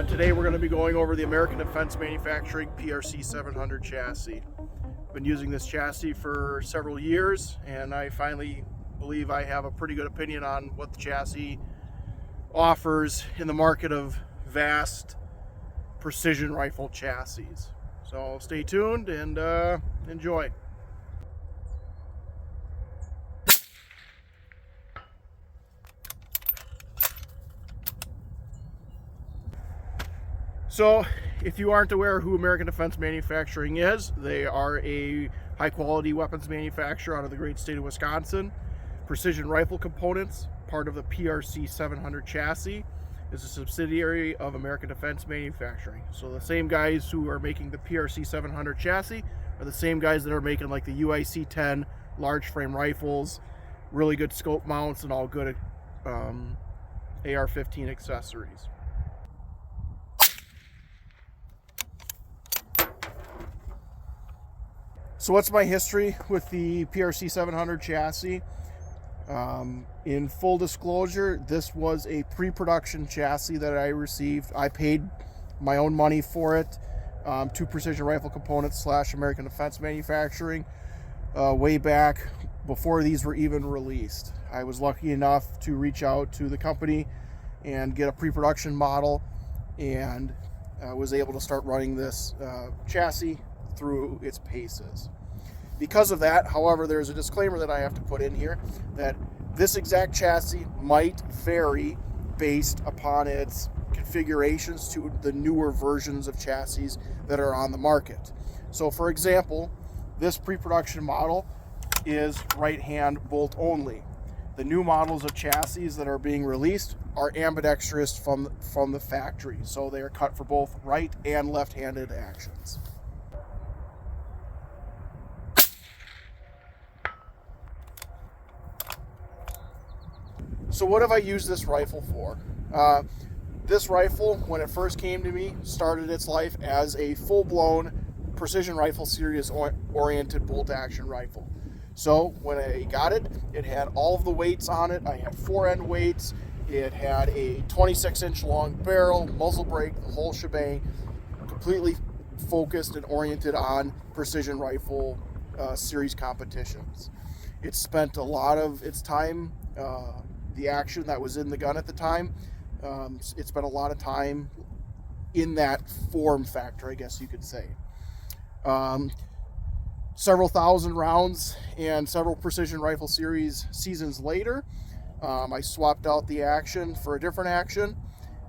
Today we're going to be going over the American Defense Manufacturing PRC-700 chassis. Been using this chassis for several years, and I finally believe I have a pretty good opinion on what the chassis offers in the market of vast precision rifle chassis. So stay tuned and enjoy. So, if you aren't aware who American Defense Manufacturing is, they are a high-quality weapons manufacturer out of the great state of Wisconsin. Precision Rifle Components, part of the PRC-700 Chassis, is a subsidiary of American Defense Manufacturing. So the same guys who are making the PRC-700 Chassis are the same guys that are making like the UIC-10 large frame rifles, really good scope mounts, and all good AR-15 accessories. So what's my history with the PRC-700 chassis? In full disclosure, this was a pre-production chassis that I received. I paid my own money for it to Precision Rifle Components / American Defense Manufacturing way back before these were even released. I was lucky enough to reach out to the company and get a pre-production model, and was able to start running this chassis through its paces. Because of that, however, there's a disclaimer that I have to put in here that this exact chassis might vary based upon its configurations to the newer versions of chassis that are on the market. So for example, this pre-production model is right-hand bolt only. The new models of chassis that are being released are ambidextrous from the factory, so they are cut for both right and left-handed actions. So what have I used this rifle for? This rifle, when it first came to me, started its life as a full-blown precision rifle series oriented bolt action rifle. So when I got it, it had all of the weights on it. I had 4-end weights. It had a 26-inch long barrel, muzzle brake, the whole shebang, completely focused and oriented on precision rifle series competitions. It spent a lot of its time, the action that was in the gun at the time, it spent a lot of time in that form factor, I guess you could say. Several thousand rounds and several precision rifle series seasons later, I swapped out the action for a different action,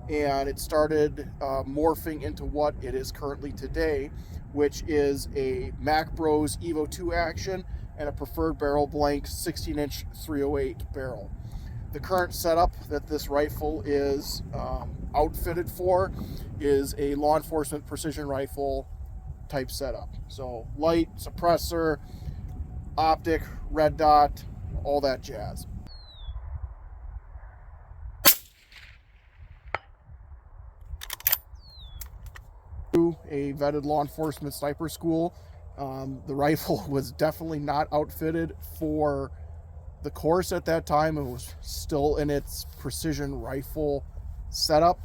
and it started morphing into what it is currently today, which is a Mac Bros Evo 2 action and a preferred barrel blank 16-inch 308 barrel. The current setup that this rifle is outfitted for is a law enforcement precision rifle type setup. So light, suppressor, optic, red dot, all that jazz. A vetted law enforcement sniper school. The rifle was definitely not outfitted for the course at that time. It was still in its precision rifle setup,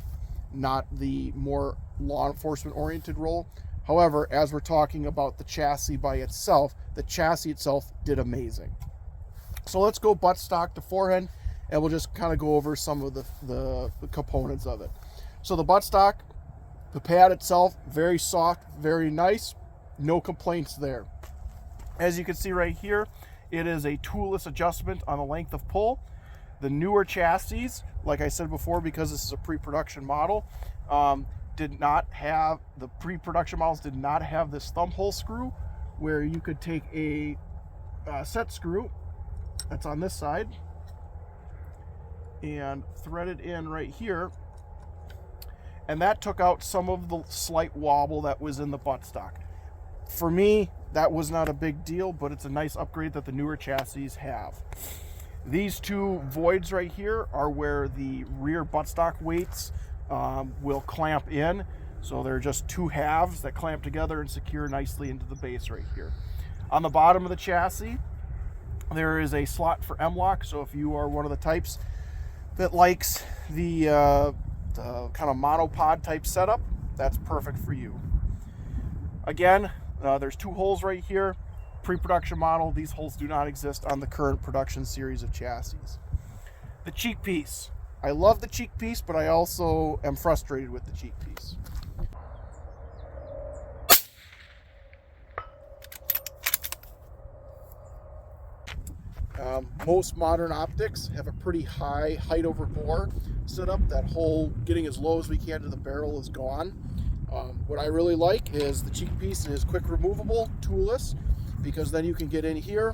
not the more law enforcement oriented role. However, as we're talking about the chassis by itself, the chassis itself did amazing. So let's go buttstock to forehand, and we'll just kind of go over some of the components of it. So the buttstock, the pad itself, very soft, very nice, no complaints there. As you can see right here, it is a toolless adjustment on the length of pull. The newer chassis, like I said before, because this is a pre-production model, did not have, the pre-production models did not have this thumb hole screw where you could take a set screw that's on this side and thread it in right here, and that took out some of the slight wobble that was in the buttstock. For me, that was not a big deal, but it's a nice upgrade that the newer chassis have. These two voids right here are where the rear buttstock weights will clamp in. So they're just two halves that clamp together and secure nicely into the base right here. On the bottom of the chassis, there is a slot for M-lock. So if you are one of the types that likes the kind of monopod type setup, that's perfect for you. Again, there's 2 holes right here. Pre-production model, these holes do not exist on the current production series of chassis. The cheek piece. I love the cheek piece, but I also am frustrated with the cheek piece. Most modern optics have a pretty high height over bore setup. That whole getting as low as we can to the barrel is gone. What I really like is the cheek piece is quick removable, toolless, because then you can get in here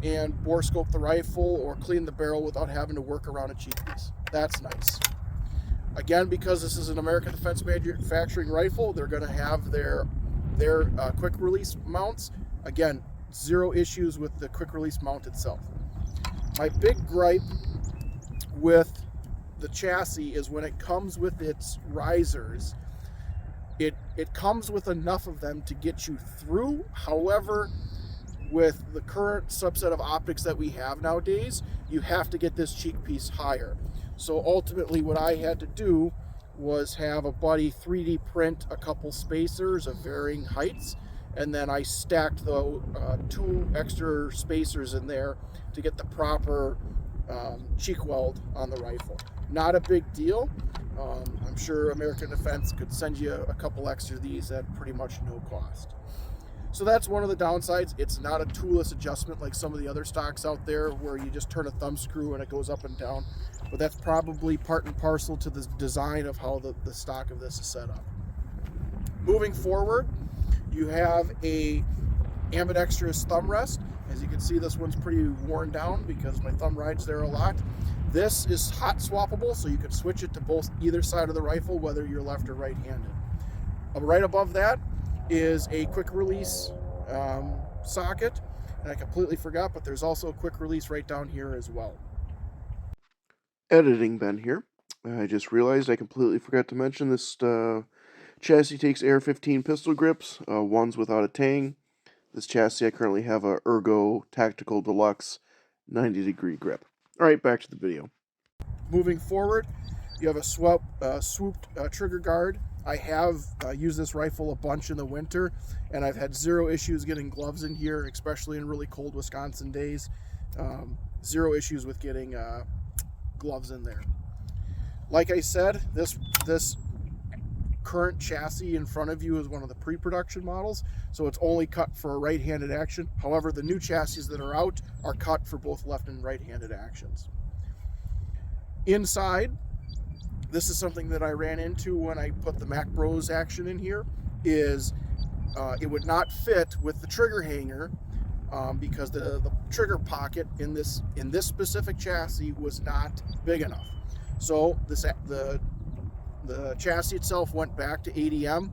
and bore scope the rifle or clean the barrel without having to work around a cheek piece. That's nice. Again, because this is an American Defense Manufacturing rifle, they're going to have their quick release mounts. Again, 0 issues with the quick release mount itself. My big gripe with the chassis is when it comes with its risers, it comes with enough of them to get you through. However, with the current subset of optics that we have nowadays, you have to get this cheek piece higher. So ultimately what I had to do was have a buddy 3D print a couple spacers of varying heights, and then I stacked the 2 extra spacers in there to get the proper cheek weld on the rifle. Not a big deal. I'm sure American Defense could send you a couple extra of these at pretty much no cost. So that's one of the downsides. It's not a toolless adjustment like some of the other stocks out there where you just turn a thumb screw and it goes up and down. But that's probably part and parcel to the design of how the stock of this is set up. Moving forward, you have a ambidextrous thumb rest. As you can see, this one's pretty worn down because my thumb rides there a lot. This is hot swappable, so you can switch it to either side of the rifle, whether you're left or right-handed. Right above that is a quick release socket, and I completely forgot, but there's also a quick release right down here as well. Editing Ben here. I just realized I completely forgot to mention this chassis takes AR-15 pistol grips, ones without a tang. This chassis I currently have a Ergo Tactical Deluxe 90-degree grip. Alright, back to the video. Moving forward, you have a swooped trigger guard. I have used this rifle a bunch in the winter, and I've had 0 issues getting gloves in here, especially in really cold Wisconsin days. 0 issues with getting gloves in there. Like I said, this current chassis in front of you is one of the pre-production models, so it's only cut for a right-handed action. However, the new chassis that are out are cut for both left and right-handed actions. Inside, this is something that I ran into when I put the Mac Bros action in here, is it would not fit with the trigger hanger because the trigger pocket in this specific chassis was not big enough. So the chassis itself went back to ADM,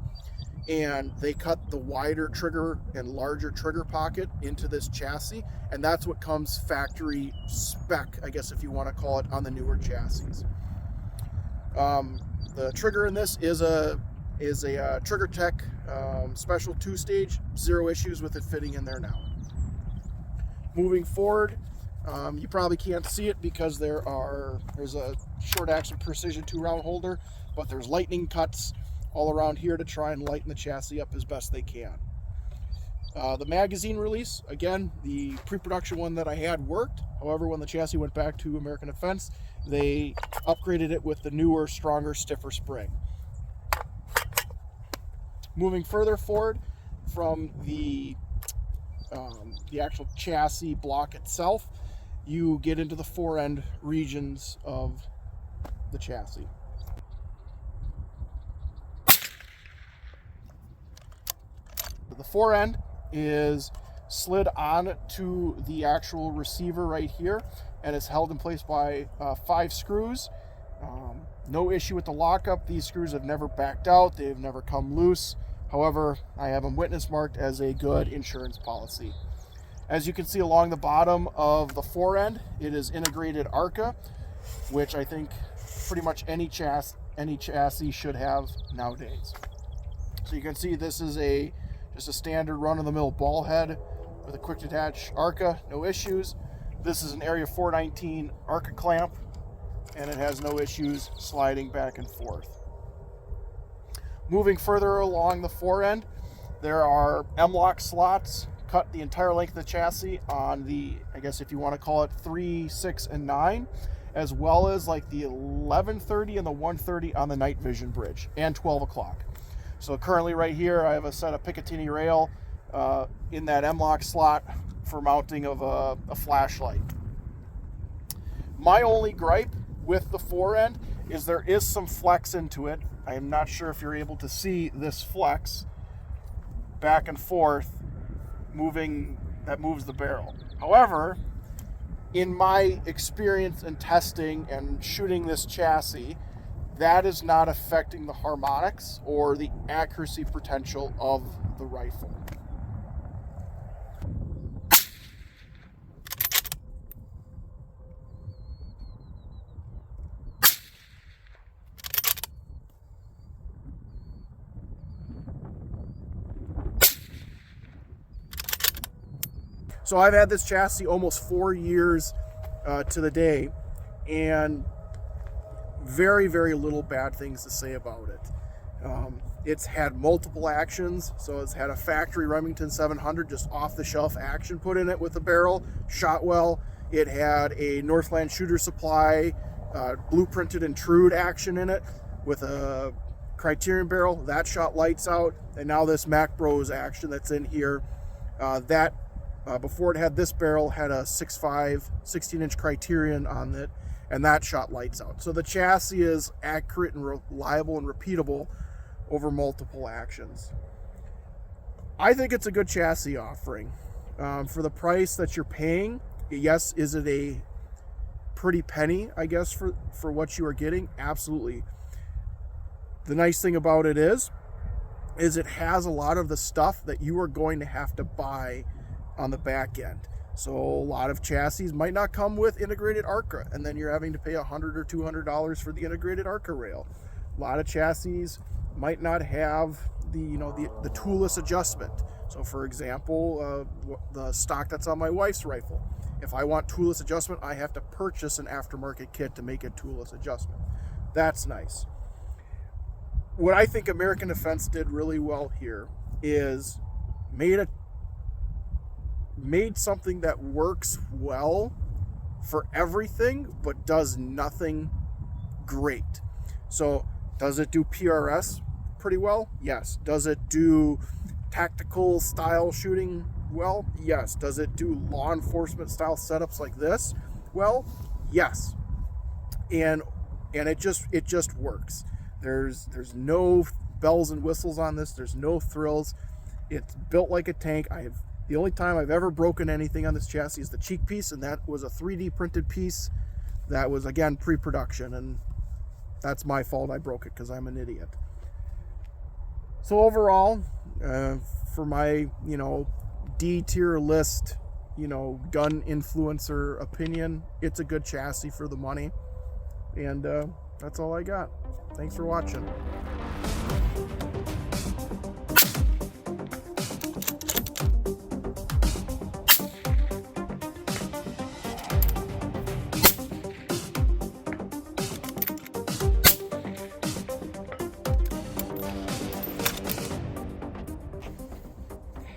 and they cut the wider trigger and larger trigger pocket into this chassis, and that's what comes factory spec, I guess if you want to call it, on the newer chassis. The trigger in this is a Trigger Tech special 2-stage, 0 issues with it fitting in there now. Moving forward, you probably can't see it because there's a short action precision 2-round holder, but there's lightning cuts all around here to try and lighten the chassis up as best they can. The magazine release, again, the pre-production one that I had worked. However, when the chassis went back to American Defense, they upgraded it with the newer, stronger, stiffer spring. Moving further forward from the actual chassis block itself, you get into the fore-end regions of the chassis. The fore-end is slid on to the actual receiver right here, and it's held in place by 5 screws. No issue with the lockup. These screws have never backed out. They've never come loose. However, I have them witness marked as a good insurance policy. As you can see along the bottom of the fore-end, it is integrated ARCA, which I think pretty much any chassis should have nowadays. So you can see this is just a standard run-of-the-mill ball head with a quick detach ARCA, no issues. This is an Area 419 ARCA clamp and it has no issues sliding back and forth. Moving further along the fore end, there are M-lock slots cut the entire length of the chassis on the, I guess if you want to call it 3, 6, and 9, as well as like the 1130 and the 130 on the night vision bridge, and 12 o'clock. So currently right here, I have a set of Picatinny rail in that M-lock slot for mounting of a flashlight. My only gripe with the fore end is there is some flex into it. I am not sure if you're able to see this flex back and forth that moves the barrel. However, in my experience in testing and shooting this chassis, that is not affecting the harmonics or the accuracy potential of the rifle. So I've had this chassis almost 4 years to the day, and very, very little bad things to say about it. It's had multiple actions, so it's had a factory Remington 700 just off-the-shelf action put in it with a barrel, shot well. It had a Northland Shooter Supply blueprinted intrude action in it with a Criterion barrel that shot lights out, and now this Mac Bros action that's in here before it had this barrel, had a 6.5 16-inch Criterion on it, and that shot lights out. So the chassis is accurate and reliable and repeatable over multiple actions. I think it's a good chassis offering. For the price that you're paying, yes, is it a pretty penny, I guess, for what you are getting? Absolutely. The nice thing about it is it has a lot of the stuff that you are going to have to buy on the back end. So a lot of chassis might not come with integrated ARCA, and then you're having to pay $100 or $200 for the integrated ARCA rail. A lot of chassis might not have the toolless adjustment. So for example, the stock that's on my wife's rifle, if I want toolless adjustment, I have to purchase an aftermarket kit to make a toolless adjustment. That's nice. What I think American Defense did really well here is made something that works well for everything, but does nothing great. So does it do PRS pretty well? Yes. Does it do tactical style shooting well? Yes. Does it do law enforcement style setups like this? Well, yes. And it just works. There's no bells and whistles on this. There's no thrills. It's built like a tank. The only time I've ever broken anything on this chassis is the cheek piece, and that was a 3D printed piece that was, again, pre-production, and that's my fault. I broke it because I'm an idiot. So overall, for my, D-tier list, gun influencer opinion, it's a good chassis for the money, and that's all I got. Thanks for watching.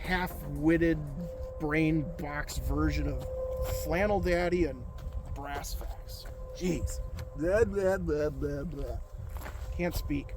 Half-witted brain box version of Flannel Daddy and Brass Facts. Jeez. Blah, blah, blah, blah, blah. Can't speak.